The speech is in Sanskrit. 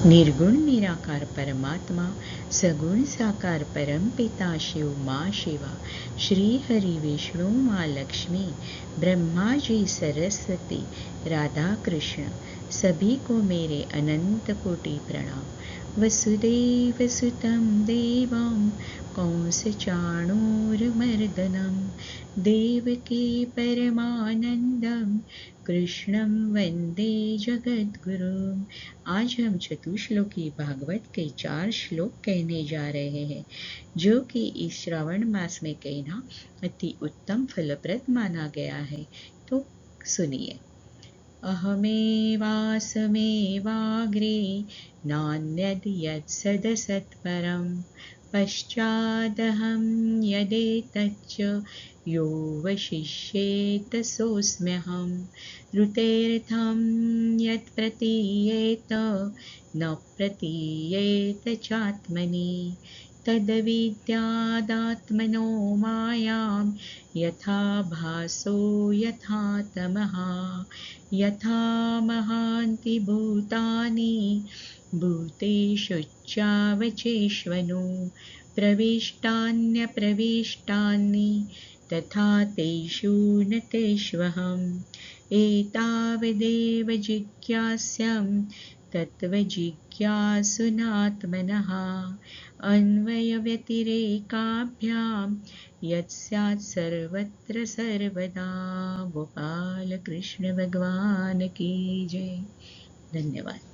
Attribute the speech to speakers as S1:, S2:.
S1: निर्गुण निराकार परमात्मा सगुण साकार परम पिता शिव माँ शिवा श्री हरि विष्णु माँ लक्ष्मी ब्रह्मा जी सरस्वती राधा कृष्ण सभी को मेरे अनंत कोटि प्रणाम। वसुदेव सुतं देवं कंसचाणूरमर्दनं देवकी परमानंदं कृष्णं वंदे जगद्गुरुम्। आज हम चतुश्लोकी भागवत के 4 श्लोक कहने जा रहे हैं, जो कि इस श्रावण मास में कहना अति उत्तम फलप्रद माना गया है। तो सुनिए। अहमेवासमेवाग्रे नान्यद् यत्सदसत्परं पश्चादहं यदेतच्च यो वशिष्येत सोऽस्म्यहम्। ऋतेऽर्थं यत् प्रतीयेत न प्रतीयेत चात्मनि तद्विद्यादात्मनो मायां यथा भासो यथा तमः। यथा महान्ति भूतानि भूतेषुच्चावचेष्वनु प्रविष्टान्यप्रविष्टानि तथा तेषु न तेष्वहम्। एतावदेव जिज्ञास्यं तत्त्वजिज्ञासुनात्मनः अन्वयव्यतिरेकाभ्यां यत्स्यात् सर्वत्र सर्वदा। गोपाल कृष्ण भगवान की जय। धन्यवाद।